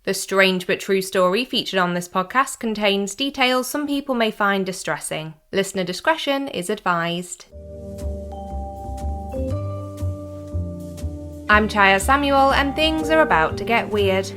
The strange but true story featured on this podcast contains details some people may find distressing. Listener discretion is advised. I'm Chyaz Samuel, and things are about to get weird.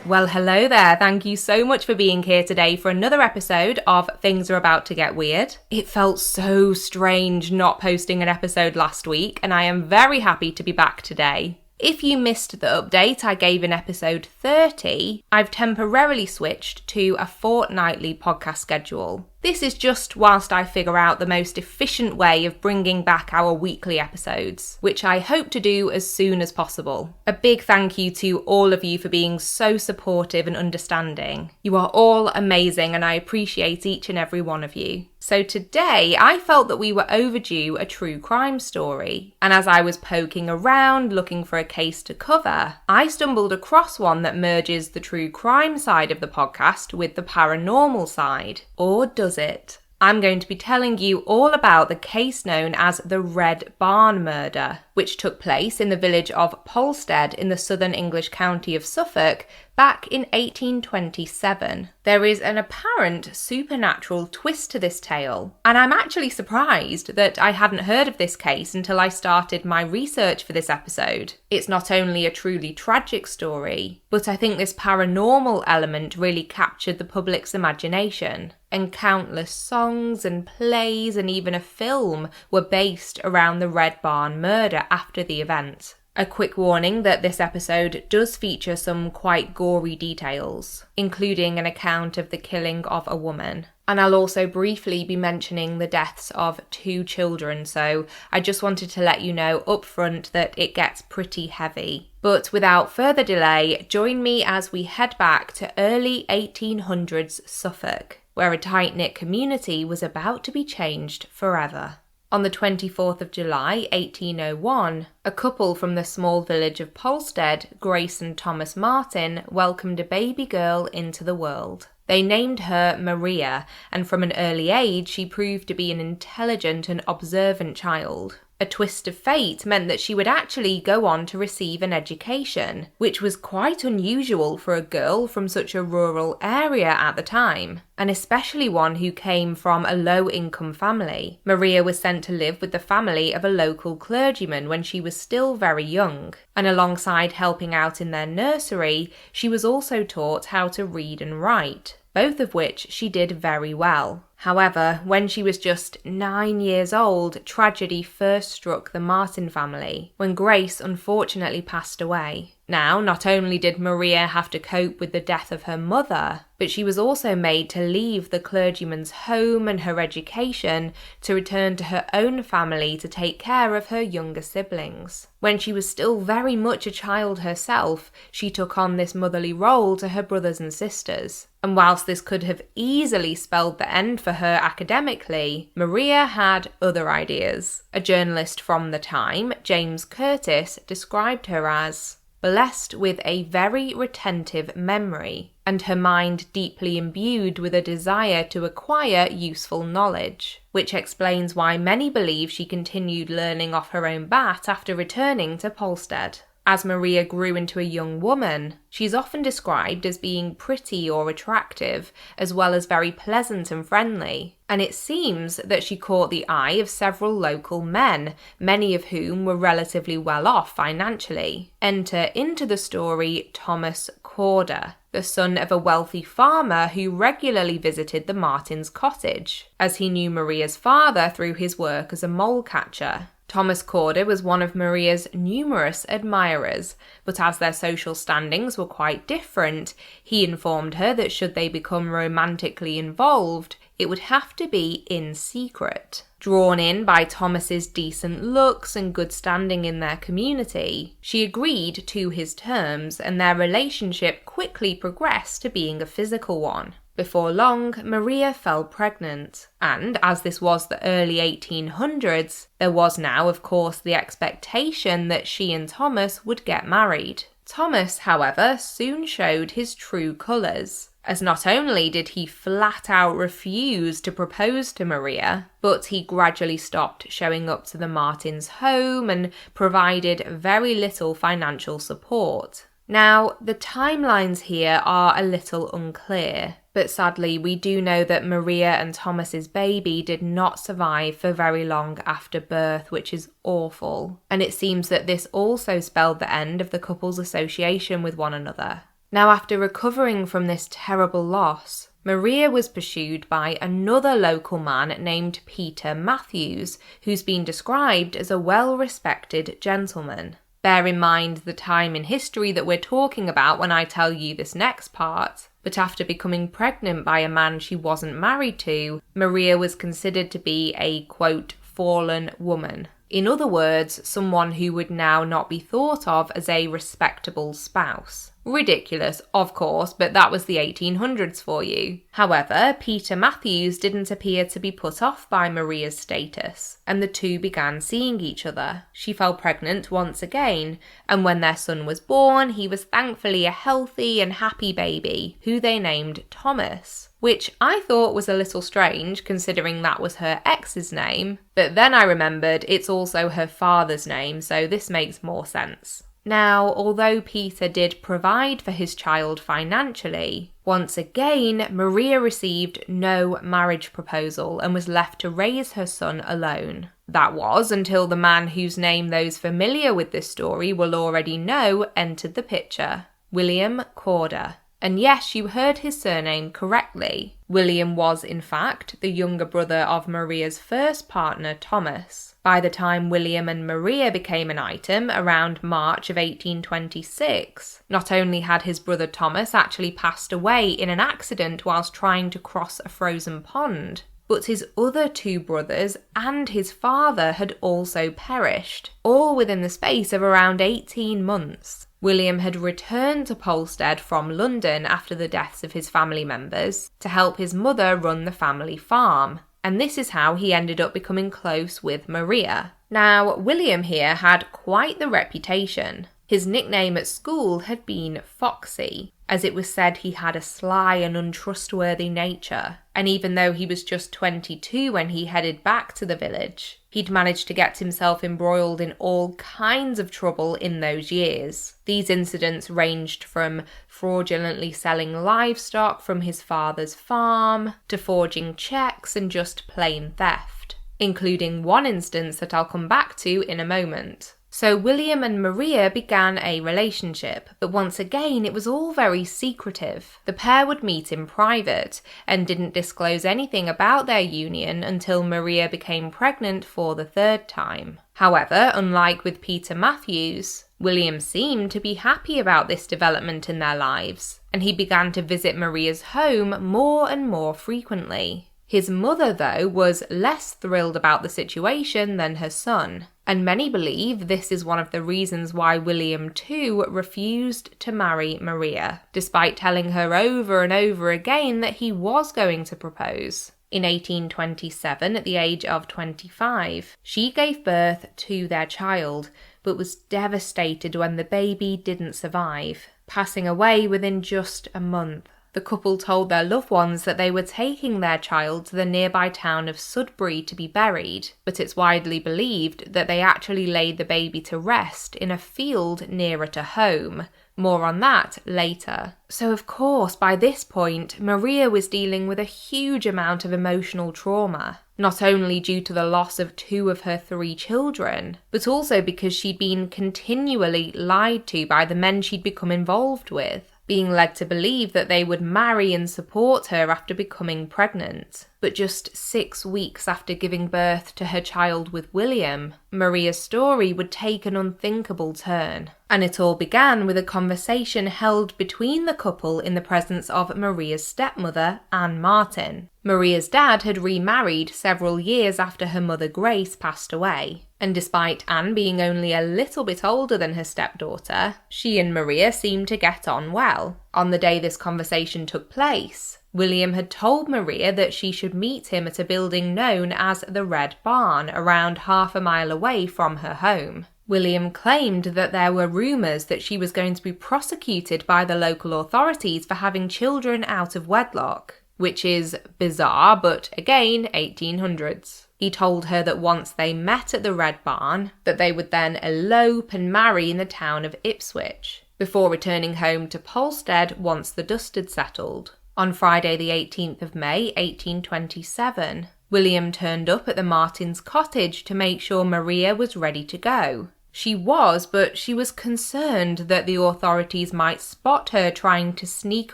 Well, hello there. Thank you so much for being here today for another episode of Things Are About to Get Weird. It felt so strange not posting an episode last week, and I am very happy to be back today. If you missed the update I gave in episode 30, I've temporarily switched to a fortnightly podcast schedule. This is just whilst I figure out the most efficient way of bringing back our weekly episodes, which I hope to do as soon as possible. A big thank you to all of you for being so supportive and understanding. You are all amazing and I appreciate each and every one of you. So today, I felt that we were overdue a true crime story. And as I was poking around looking for a case to cover, I stumbled across one that merges the true crime side of the podcast with the paranormal side. Or does it? I'm going to be telling you all about the case known as the Red Barn Murder, which took place in the village of Polstead in the southern English county of Suffolk back in 1827. There is an apparent supernatural twist to this tale, and I'm actually surprised that I hadn't heard of this case until I started my research for this episode. It's not only a truly tragic story, but I think this paranormal element really captured the public's imagination, and countless songs and plays and even a film were based around the Red Barn murder after the event. A quick warning that this episode does feature some quite gory details, including an account of the killing of a woman. And I'll also briefly be mentioning the deaths of 2 children, so I just wanted to let you know up front that it gets pretty heavy. But without further delay, join me as we head back to early 1800s Suffolk, where a tight-knit community was about to be changed forever. On the 24th of July, 1801, a couple from the small village of Polstead, Grace and Thomas Marten, welcomed a baby girl into the world. They named her Maria, and from an early age she proved to be an intelligent and observant child. A twist of fate meant that she would actually go on to receive an education, which was quite unusual for a girl from such a rural area at the time, and especially one who came from a low-income family. Maria was sent to live with the family of a local clergyman when she was still very young, and alongside helping out in their nursery, she was also taught how to read and write, both of which she did very well. However, when she was just 9 years old, tragedy first struck the Marten family, when Grace unfortunately passed away. Now, not only did Maria have to cope with the death of her mother, but she was also made to leave the clergyman's home and her education to return to her own family to take care of her younger siblings. When she was still very much a child herself, she took on this motherly role to her brothers and sisters. And whilst this could have easily spelled the end for her academically, Maria had other ideas. A journalist from the time, James Curtis, described her as blessed with a very retentive memory, and her mind deeply imbued with a desire to acquire useful knowledge, which explains why many believe she continued learning off her own bat after returning to Polstead. As Maria grew into a young woman, she's often described as being pretty or attractive, as well as very pleasant and friendly, and it seems that she caught the eye of several local men, many of whom were relatively well off financially. Enter into the story Thomas Corder, the son of a wealthy farmer who regularly visited the Martins' cottage, as he knew Maria's father through his work as a mole catcher. Thomas Corder was one of Maria's numerous admirers, but as their social standings were quite different, he informed her that should they become romantically involved, it would have to be in secret. Drawn in by Thomas's decent looks and good standing in their community, she agreed to his terms, and their relationship quickly progressed to being a physical one. Before long, Maria fell pregnant, and as this was the early 1800s, there was now, of course, the expectation that she and Thomas would get married. Thomas, however, soon showed his true colours, as not only did he flat out refuse to propose to Maria, but he gradually stopped showing up to the Martins' home and provided very little financial support. Now, the timelines here are a little unclear, but sadly we do know that Maria and Thomas's baby did not survive for very long after birth, which is awful, and it seems that this also spelled the end of the couple's association with one another. Now, after recovering from this terrible loss, Maria was pursued by another local man named Peter Matthews, who's been described as a well-respected gentleman. Bear in mind the time in history that we're talking about when I tell you this next part, but after becoming pregnant by a man she wasn't married to, Maria was considered to be a, quote, fallen woman. In other words, someone who would now not be thought of as a respectable spouse. Ridiculous, of course, but that was the 1800s for you. However, Peter Matthews didn't appear to be put off by Maria's status, and the two began seeing each other. She fell pregnant once again, and when their son was born, he was thankfully a healthy and happy baby, who they named Thomas, which I thought was a little strange considering that was her ex's name, but then I remembered it's also her father's name, so this makes more sense. Now, although Peter did provide for his child financially, once again, Maria received no marriage proposal and was left to raise her son alone. That was until the man whose name those familiar with this story will already know entered the picture, William Corder. And yes, you heard his surname correctly. William was, in fact, the younger brother of Maria's first partner, Thomas. By the time William and Maria became an item, around March of 1826, not only had his brother Thomas actually passed away in an accident whilst trying to cross a frozen pond, but his other two brothers and his father had also perished, all within the space of around 18 months. William had returned to Polstead from London after the deaths of his family members to help his mother run the family farm, and this is how he ended up becoming close with Maria. Now, William here had quite the reputation. His nickname at school had been Foxy, as it was said he had a sly and untrustworthy nature, and even though he was just 22 when he headed back to the village, he'd managed to get himself embroiled in all kinds of trouble in those years. These incidents ranged from fraudulently selling livestock from his father's farm, to forging checks and just plain theft, including one instance that I'll come back to in a moment. So William and Maria began a relationship, but once again it was all very secretive. The pair would meet in private and didn't disclose anything about their union until Maria became pregnant for the third time. However, unlike with Peter Matthews, William seemed to be happy about this development in their lives, and he began to visit Maria's home more and more frequently. His mother, though, was less thrilled about the situation than her son, and many believe this is one of the reasons why William too refused to marry Maria, despite telling her over and over again that he was going to propose. In 1827, at the age of 25, she gave birth to their child, but was devastated when the baby didn't survive, passing away within just a month. The couple told their loved ones that they were taking their child to the nearby town of Sudbury to be buried, but it's widely believed that they actually laid the baby to rest in a field nearer to home. More on that later. So of course, by this point, Maria was dealing with a huge amount of emotional trauma, not only due to the loss of 2 of her 3 children, but also because she'd been continually lied to by the men she'd become involved with, being led to believe that they would marry and support her after becoming pregnant. But just 6 weeks after giving birth to her child with William, Maria's story would take an unthinkable turn. And it all began with a conversation held between the couple in the presence of Maria's stepmother, Anne Marten. Maria's dad had remarried several years after her mother Grace passed away, and despite Anne being only a little bit older than her stepdaughter, she and Maria seemed to get on well. On the day this conversation took place, William had told Maria that she should meet him at a building known as the Red Barn, around half a mile away from her home. William claimed that there were rumours that she was going to be prosecuted by the local authorities for having children out of wedlock, which is bizarre, but again, 1800s. He told her that once they met at the Red Barn, that they would then elope and marry in the town of Ipswich, before returning home to Polstead once the dust had settled. On Friday the 18th of May, 1827, William turned up at the Martins' cottage to make sure Maria was ready to go. She was, but she was concerned that the authorities might spot her trying to sneak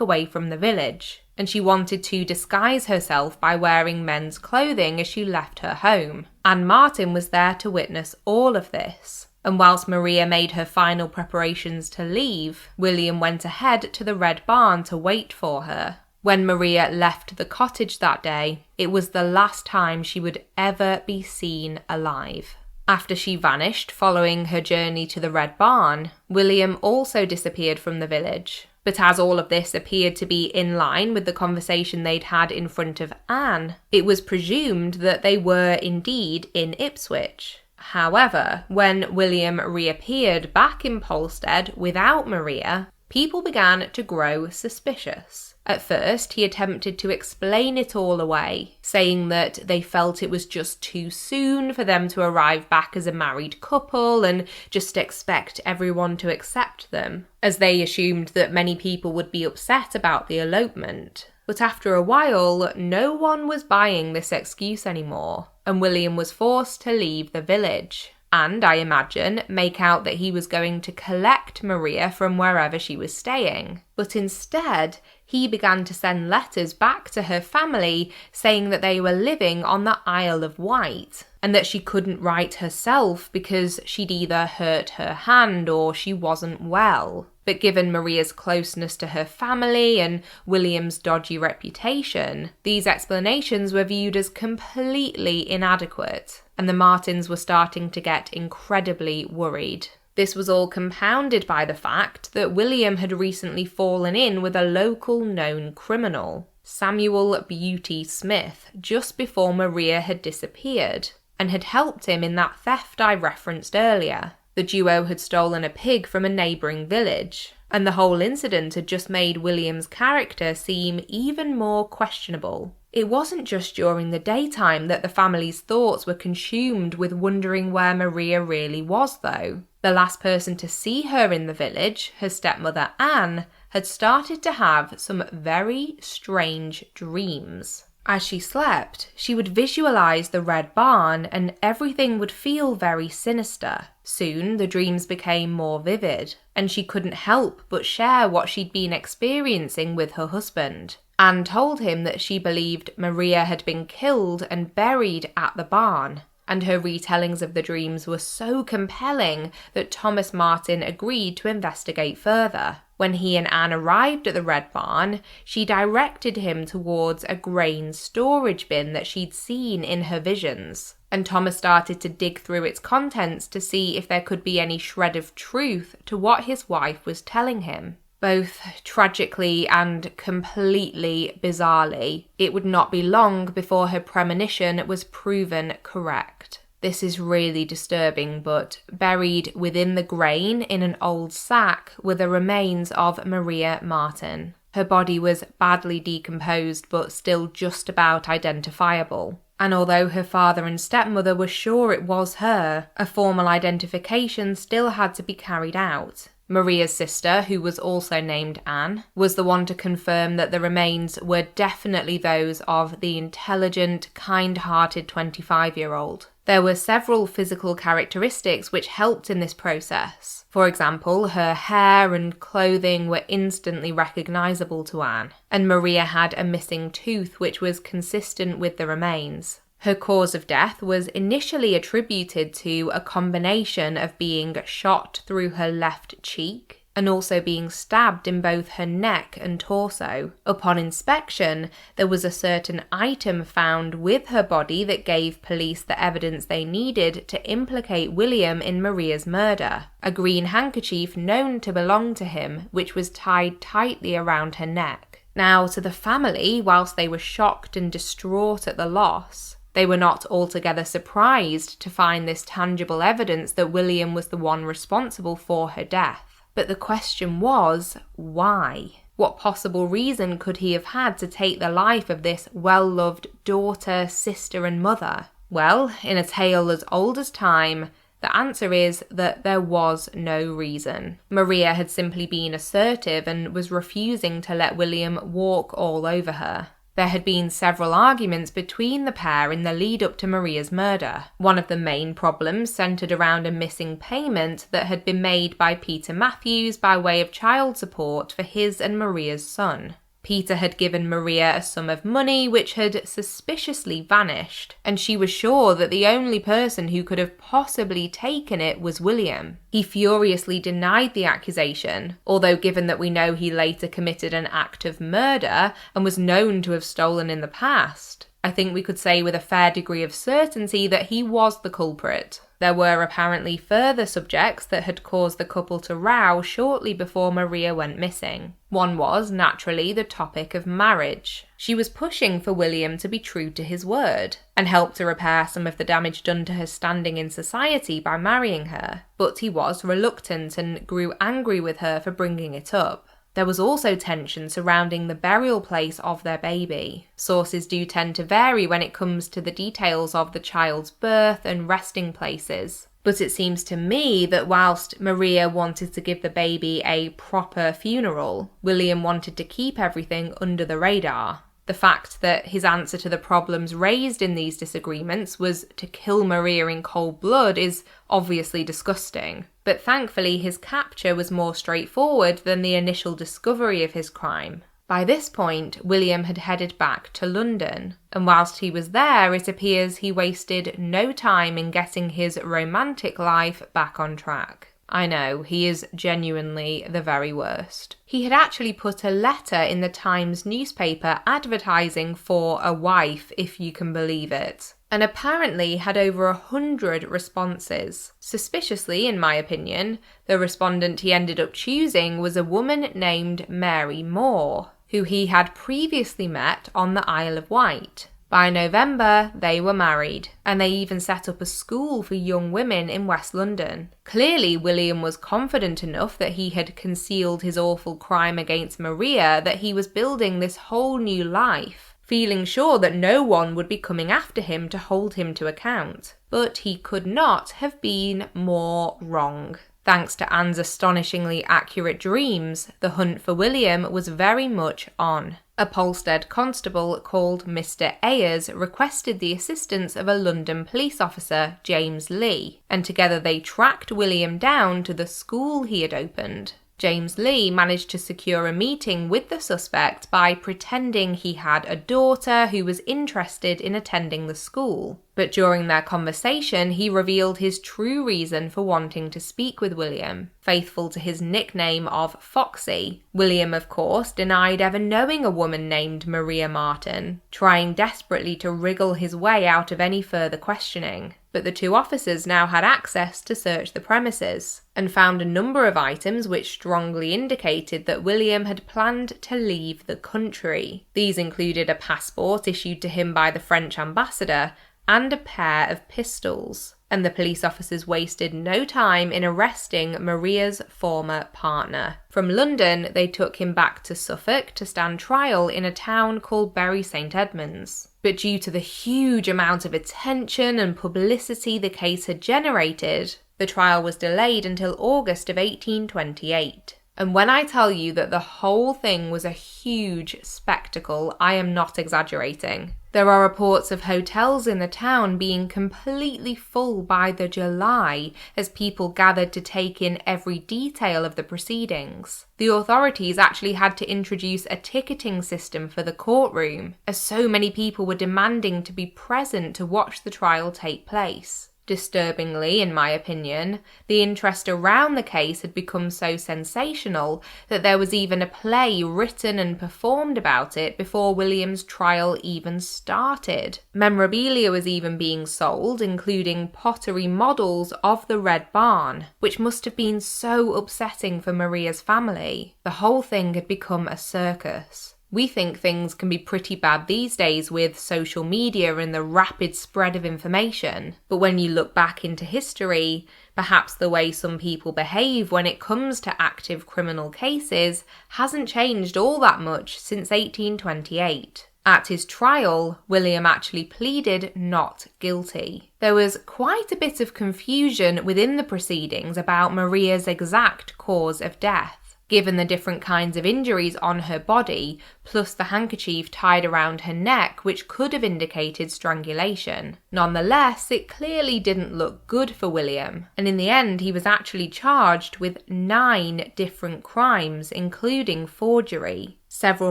away from the village, and she wanted to disguise herself by wearing men's clothing as she left her home. Anne Marten was there to witness all of this, and whilst Maria made her final preparations to leave, William went ahead to the Red Barn to wait for her. When Maria left the cottage that day, it was the last time she would ever be seen alive. After she vanished following her journey to the Red Barn, William also disappeared from the village. But as all of this appeared to be in line with the conversation they'd had in front of Anne, it was presumed that they were indeed in Ipswich. However, when William reappeared back in Polstead without Maria, people began to grow suspicious. At first, he attempted to explain it all away, saying that they felt it was just too soon for them to arrive back as a married couple and just expect everyone to accept them, as they assumed that many people would be upset about the elopement. But after a while, no one was buying this excuse anymore, and William was forced to leave the village. And, I imagine, make out that he was going to collect Maria from wherever she was staying. But instead, he began to send letters back to her family saying that they were living on the Isle of Wight, and that she couldn't write herself because she'd either hurt her hand or she wasn't well. But given Maria's closeness to her family and William's dodgy reputation, these explanations were viewed as completely inadequate, and the Martins were starting to get incredibly worried. This was all compounded by the fact that William had recently fallen in with a local known criminal, Samuel Beauty Smith, just before Maria had disappeared, and had helped him in that theft I referenced earlier. The duo had stolen a pig from a neighbouring village, and the whole incident had just made William's character seem even more questionable. It wasn't just during the daytime that the family's thoughts were consumed with wondering where Maria really was, though. The last person to see her in the village, her stepmother Anne, had started to have some very strange dreams. As she slept, she would visualise the Red Barn and everything would feel very sinister. Soon, the dreams became more vivid, and she couldn't help but share what she'd been experiencing with her husband. Anne told him that she believed Maria had been killed and buried at the barn, and her retellings of the dreams were so compelling that Thomas Marten agreed to investigate further. When he and Anne arrived at the Red Barn, she directed him towards a grain storage bin that she'd seen in her visions, and Thomas started to dig through its contents to see if there could be any shred of truth to what his wife was telling him. Both tragically and completely bizarrely, it would not be long before her premonition was proven correct. This is really disturbing, but buried within the grain in an old sack were the remains of Maria Marten. Her body was badly decomposed but still just about identifiable. And although her father and stepmother were sure it was her, a formal identification still had to be carried out. Maria's sister, who was also named Anne, was the one to confirm that the remains were definitely those of the intelligent, kind-hearted 25-year-old. There were several physical characteristics which helped in this process. For example, her hair and clothing were instantly recognisable to Anne, and Maria had a missing tooth which was consistent with the remains. Her cause of death was initially attributed to a combination of being shot through her left cheek and also being stabbed in both her neck and torso. Upon inspection, there was a certain item found with her body that gave police the evidence they needed to implicate William in Maria's murder, a green handkerchief known to belong to him, which was tied tightly around her neck. Now, to the family, whilst they were shocked and distraught at the loss, They were not altogether surprised to find this tangible evidence that William was the one responsible for her death. But the question was, why? What possible reason could he have had to take the life of this well-loved daughter, sister, and mother? Well, in a tale as old as time, the answer is that there was no reason. Maria had simply been assertive and was refusing to let William walk all over her. There had been several arguments between the pair in the lead up to Maria's murder. One of the main problems centred around a missing payment that had been made by Peter Matthews by way of child support for his and Maria's son. Peter had given Maria a sum of money which had suspiciously vanished, and she was sure that the only person who could have possibly taken it was William. He furiously denied the accusation, although given that we know he later committed an act of murder and was known to have stolen in the past, I think we could say with a fair degree of certainty that he was the culprit. There were apparently further subjects that had caused the couple to row shortly before Maria went missing. One was, naturally, the topic of marriage. She was pushing for William to be true to his word and help to repair some of the damage done to her standing in society by marrying her, but he was reluctant and grew angry with her for bringing it up. There was also tension surrounding the burial place of their baby. Sources do tend to vary when it comes to the details of the child's birth and resting places. But it seems to me that whilst Maria wanted to give the baby a proper funeral, William wanted to keep everything under the radar. The fact that his answer to the problems raised in these disagreements was to kill Maria in cold blood is obviously disgusting. But thankfully his capture was more straightforward than the initial discovery of his crime. By this point, William had headed back to London, and whilst he was there, it appears he wasted no time in getting his romantic life back on track. I know, he is genuinely the very worst. He had actually put a letter in the Times newspaper advertising for a wife, if you can believe it, and apparently had over 100 responses. Suspiciously, in my opinion, the respondent he ended up choosing was a woman named Mary Moore, who he had previously met on the Isle of Wight. By November, they were married, and they even set up a school for young women in West London. Clearly, William was confident enough that he had concealed his awful crime against Maria that he was building this whole new life, feeling sure that no one would be coming after him to hold him to account. But he could not have been more wrong. Thanks to Anne's astonishingly accurate dreams, the hunt for William was very much on. A Polstead constable called Mr. Ayers requested the assistance of a London police officer, James Lee, and together they tracked William down to the school he had opened. James Lee managed to secure a meeting with the suspect by pretending he had a daughter who was interested in attending the school. But during their conversation, he revealed his true reason for wanting to speak with William. Faithful to his nickname of Foxy, William, of course, denied ever knowing a woman named Maria Marten, trying desperately to wriggle his way out of any further questioning. But the two officers now had access to search the premises and found a number of items which strongly indicated that William had planned to leave the country. These included a passport issued to him by the French ambassador and a pair of pistols, and the police officers wasted no time in arresting Maria's former partner. From London, they took him back to Suffolk to stand trial in a town called Bury St Edmunds. But due to the huge amount of attention and publicity the case had generated, the trial was delayed until August of 1828. And when I tell you that the whole thing was a huge spectacle, I am not exaggerating. There are reports of hotels in the town being completely full by the July as people gathered to take in every detail of the proceedings. The authorities actually had to introduce a ticketing system for the courtroom, as so many people were demanding to be present to watch the trial take place. Disturbingly, in my opinion, the interest around the case had become so sensational that there was even a play written and performed about it before William's trial even started. Memorabilia was even being sold, including pottery models of the Red Barn, which must have been so upsetting for Maria's family. The whole thing had become a circus. We think things can be pretty bad these days with social media and the rapid spread of information, but when you look back into history, perhaps the way some people behave when it comes to active criminal cases hasn't changed all that much since 1828. At his trial, William actually pleaded not guilty. There was quite a bit of confusion within the proceedings about Maria's exact cause of death. Given the different kinds of injuries on her body, plus the handkerchief tied around her neck which could have indicated strangulation. Nonetheless, it clearly didn't look good for William, and in the end he was actually charged with 9 different crimes, including forgery. Several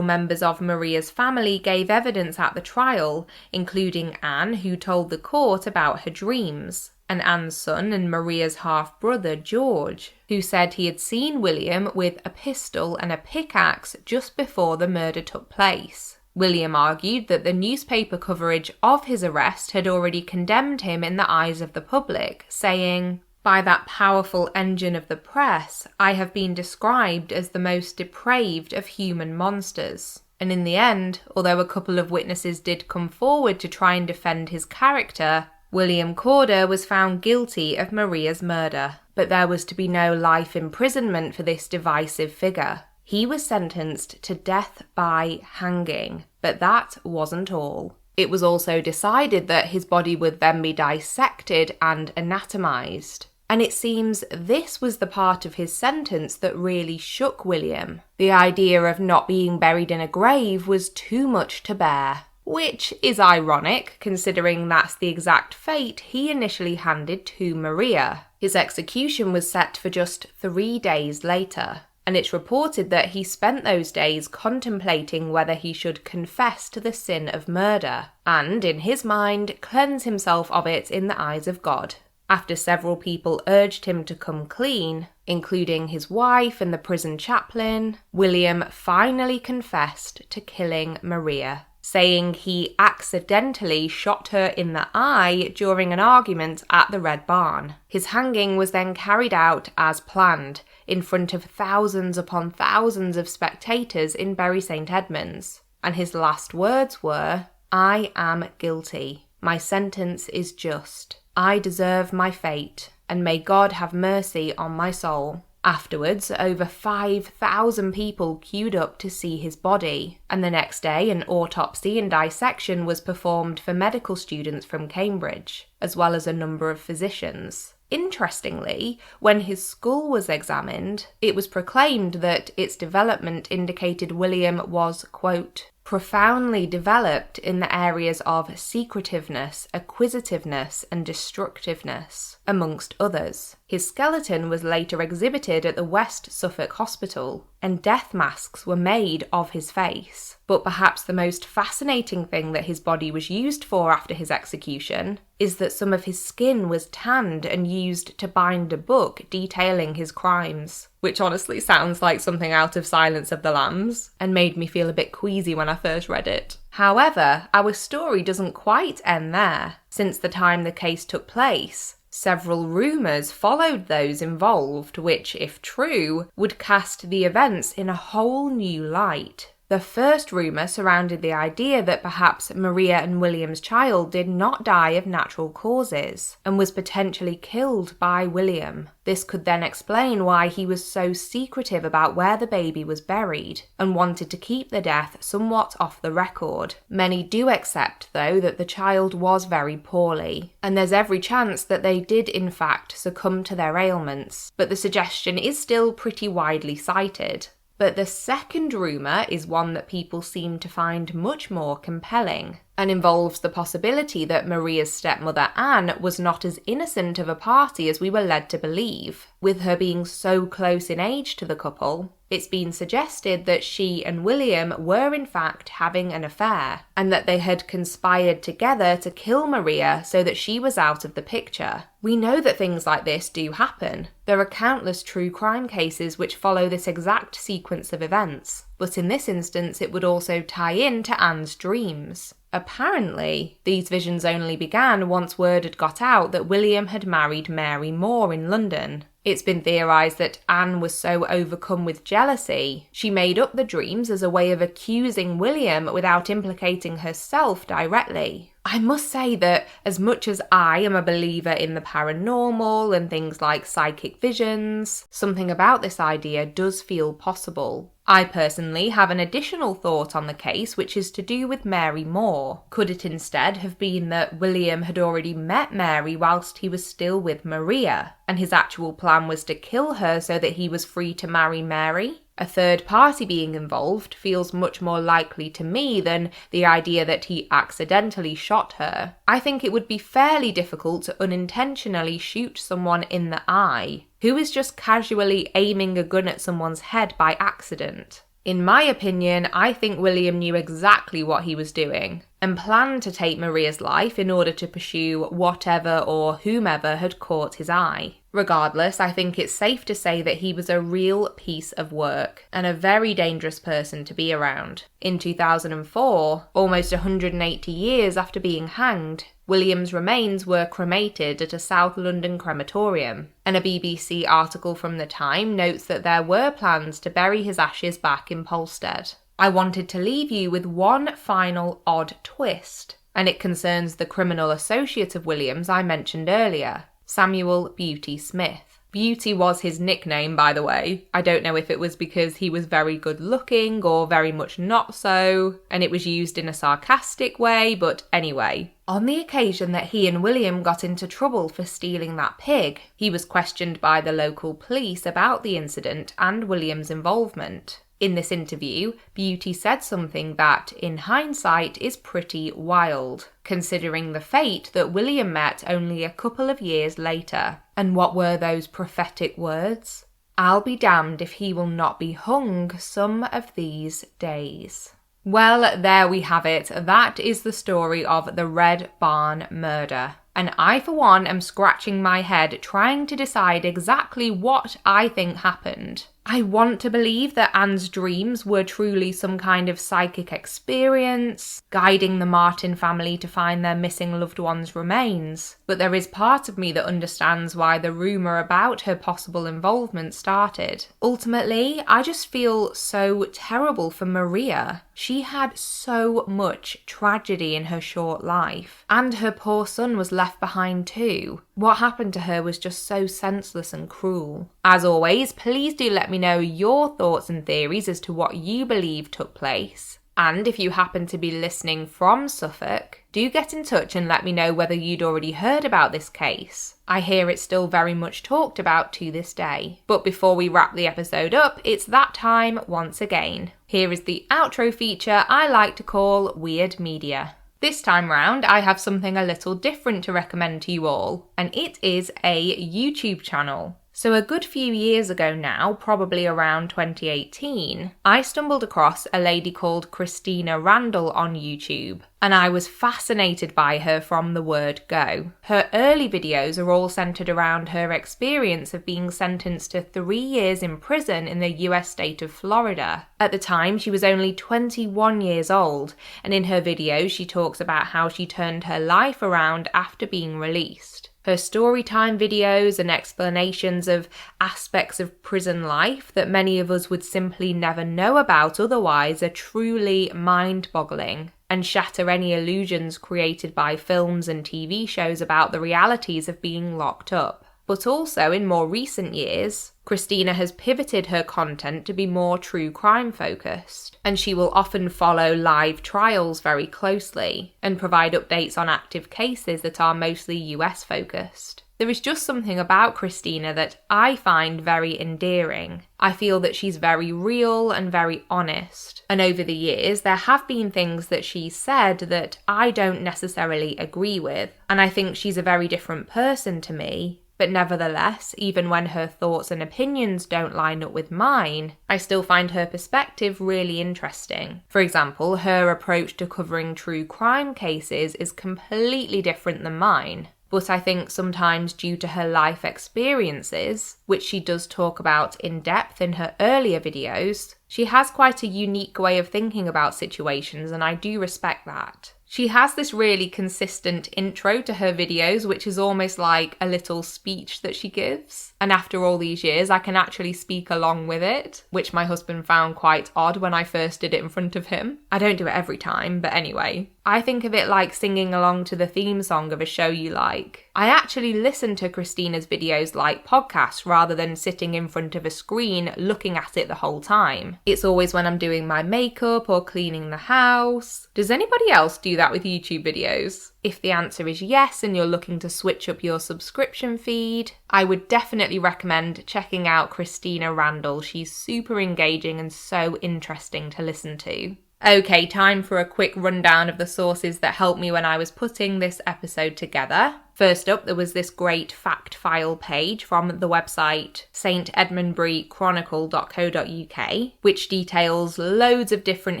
members of Maria's family gave evidence at the trial, including Anne, who told the court about her dreams, and Anne's son and Maria's half-brother, George, who said he had seen William with a pistol and a pickaxe just before the murder took place. William argued that the newspaper coverage of his arrest had already condemned him in the eyes of the public, saying, "By that powerful engine of the press, I have been described as the most depraved of human monsters." And in the end, although a couple of witnesses did come forward to try and defend his character, William Corder was found guilty of Maria's murder, but there was to be no life imprisonment for this divisive figure. He was sentenced to death by hanging, but that wasn't all. It was also decided that his body would then be dissected and anatomized. And it seems this was the part of his sentence that really shook William. The idea of not being buried in a grave was too much to bear. Which is ironic, considering that's the exact fate he initially handed to Maria. His execution was set for just 3 days later, and it's reported that he spent those days contemplating whether he should confess to the sin of murder, and, in his mind, cleanse himself of it in the eyes of God. After several people urged him to come clean, including his wife and the prison chaplain, William finally confessed to killing Maria, saying he accidentally shot her in the eye during an argument at the Red Barn. His hanging was then carried out as planned, in front of thousands upon thousands of spectators in Bury St Edmunds, and his last words were, "I am guilty. My sentence is just. I deserve my fate, and may God have mercy on my soul." Afterwards, over 5,000 people queued up to see his body, and the next day an autopsy and dissection was performed for medical students from Cambridge, as well as a number of physicians. Interestingly, when his skull was examined, it was proclaimed that its development indicated William was, quote, profoundly developed in the areas of secretiveness, acquisitiveness, and destructiveness, amongst others. His skeleton was later exhibited at the West Suffolk Hospital, and death masks were made of his face. But perhaps the most fascinating thing that his body was used for after his execution is that some of his skin was tanned and used to bind a book detailing his crimes, which honestly sounds like something out of Silence of the Lambs, and made me feel a bit queasy when I first read it. However, our story doesn't quite end there. Since the time the case took place, several rumours followed those involved, which, if true, would cast the events in a whole new light. The first rumour surrounded the idea that perhaps Maria and William's child did not die of natural causes, and was potentially killed by William. This could then explain why he was so secretive about where the baby was buried, and wanted to keep the death somewhat off the record. Many do accept, though, that the child was very poorly, and there's every chance that they did in fact succumb to their ailments, but the suggestion is still pretty widely cited. But the second rumour is one that people seem to find much more compelling, and involves the possibility that Maria's stepmother Anne was not as innocent of a party as we were led to believe. With her being so close in age to the couple, it's been suggested that she and William were in fact having an affair, and that they had conspired together to kill Maria so that she was out of the picture. We know that things like this do happen. There are countless true crime cases which follow this exact sequence of events, but in this instance it would also tie in to Anne's dreams. Apparently, these visions only began once word had got out that William had married Mary Moore in London, It's been theorised that Anne was so overcome with jealousy, she made up the dreams as a way of accusing William without implicating herself directly. I must say that as much as I am a believer in the paranormal and things like psychic visions, something about this idea does feel possible. I personally have an additional thought on the case, which is to do with Mary Moore. Could it instead have been that William had already met Mary whilst he was still with Maria, and his actual plan was to kill her so that he was free to marry Mary? A third party being involved feels much more likely to me than the idea that he accidentally shot her. I think it would be fairly difficult to unintentionally shoot someone in the eye. Who is just casually aiming a gun at someone's head by accident? In my opinion, I think William knew exactly what he was doing and planned to take Maria's life in order to pursue whatever or whomever had caught his eye. Regardless, I think it's safe to say that he was a real piece of work and a very dangerous person to be around. In 2004, almost 180 years after being hanged, William's remains were cremated at a South London crematorium, and a BBC article from the time notes that there were plans to bury his ashes back in Polstead. I wanted to leave you with one final odd twist, and it concerns the criminal associate of William's I mentioned earlier, Samuel Beauty Smith. Beauty was his nickname, by the way. I don't know if it was because he was very good looking or very much not so, and it was used in a sarcastic way, but anyway. On the occasion that he and William got into trouble for stealing that pig, he was questioned by the local police about the incident and William's involvement. In this interview, Beauty said something that, in hindsight, is pretty wild, considering the fate that William met only a couple of years later. And what were those prophetic words? "I'll be damned if he will not be hung some of these days." Well, there we have it. That is the story of the Red Barn murder. And I, for one, am scratching my head trying to decide exactly what I think happened. I want to believe that Anne's dreams were truly some kind of psychic experience, guiding the Marten family to find their missing loved one's remains. But there is part of me that understands why the rumour about her possible involvement started. Ultimately, I just feel so terrible for Maria. She had so much tragedy in her short life, and her poor son was left behind too. What happened to her was just so senseless and cruel. As always, please do let me know your thoughts and theories as to what you believe took place. And if you happen to be listening from Suffolk, do get in touch and let me know whether you'd already heard about this case. I hear it's still very much talked about to this day. But before we wrap the episode up, it's that time once again. Here is the outro feature I like to call Weird Media. This time round, I have something a little different to recommend to you all, and it is a YouTube channel. So a good few years ago now, probably around 2018, I stumbled across a lady called Christina Randall on YouTube, and I was fascinated by her from the word go. Her early videos are all centred around her experience of being sentenced to 3 years in prison in the US state of Florida. At the time, she was only 21 years old, and in her videos she talks about how she turned her life around after being released. Her storytime videos and explanations of aspects of prison life that many of us would simply never know about otherwise are truly mind-boggling and shatter any illusions created by films and TV shows about the realities of being locked up. But also, in more recent years, Christina has pivoted her content to be more true crime focused, and she will often follow live trials very closely and provide updates on active cases that are mostly US focused. There is just something about Christina that I find very endearing. I feel that she's very real and very honest. And over the years, there have been things that she's said that I don't necessarily agree with. And I think she's a very different person to me. But nevertheless, even when her thoughts and opinions don't line up with mine, I still find her perspective really interesting. For example, her approach to covering true crime cases is completely different than mine. But I think sometimes due to her life experiences, which she does talk about in depth in her earlier videos, she has quite a unique way of thinking about situations, and I do respect that. She has this really consistent intro to her videos, which is almost like a little speech that she gives. And after all these years, I can actually speak along with it, which my husband found quite odd when I first did it in front of him. I don't do it every time, but anyway. I think of it like singing along to the theme song of a show you like. I actually listen to Christina's videos like podcasts rather than sitting in front of a screen looking at it the whole time. It's always when I'm doing my makeup or cleaning the house. Does anybody else do that with YouTube videos? If the answer is yes and you're looking to switch up your subscription feed, I would definitely recommend checking out Christina Randall. She's super engaging and so interesting to listen to. Okay, time for a quick rundown of the sources that helped me when I was putting this episode together. First up, there was this great fact file page from the website stedmundburychronicle.co.uk, which details loads of different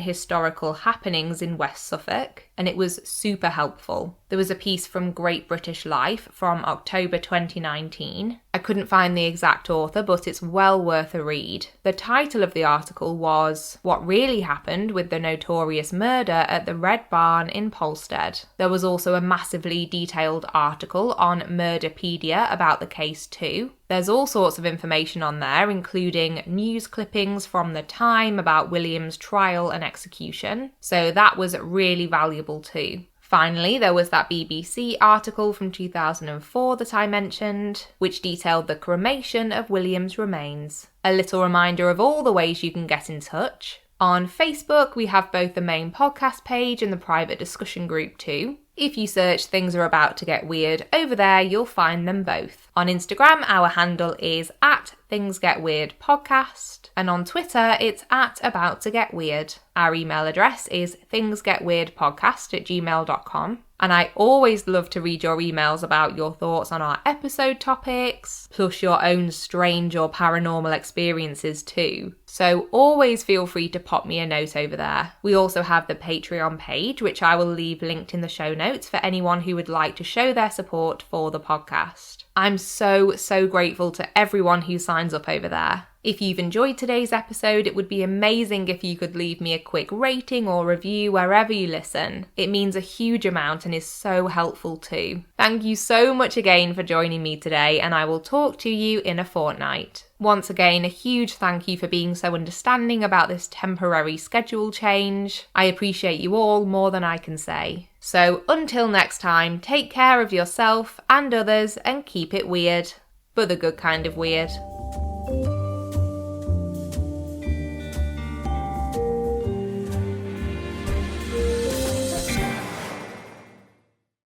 historical happenings in West Suffolk, and it was super helpful. There was a piece from Great British Life from October 2019. I couldn't find the exact author, but it's well worth a read. The title of the article was What Really Happened with the Notorious Murder at the Red Barn in Polstead. There was also a massively detailed article on Murderpedia about the case too. There's all sorts of information on there, including news clippings from the time about William's trial and execution, so that was really valuable too. Finally, there was that BBC article from 2004 that I mentioned, which detailed the cremation of William's remains. A little reminder of all the ways you can get in touch. On Facebook, we have both the main podcast page and the private discussion group too. If you search Things Are About to Get Weird over there, you'll find them both. On Instagram, our handle is @ThingsGetWeirdPodcast, and on Twitter, it's @AboutToGetWeird. Our email address is thingsgetweirdpodcast@gmail.com. And I always love to read your emails about your thoughts on our episode topics, plus your own strange or paranormal experiences too. So always feel free to pop me a note over there. We also have the Patreon page, which I will leave linked in the show notes for anyone who would like to show their support for the podcast. I'm so grateful to everyone who signs up over there. If you've enjoyed today's episode, it would be amazing if you could leave me a quick rating or review wherever you listen. It means a huge amount and is so helpful too. Thank you so much again for joining me today, and I will talk to you in a fortnight. Once again, a huge thank you for being so understanding about this temporary schedule change. I appreciate you all more than I can say. So until next time, take care of yourself and others and keep it weird, but the good kind of weird.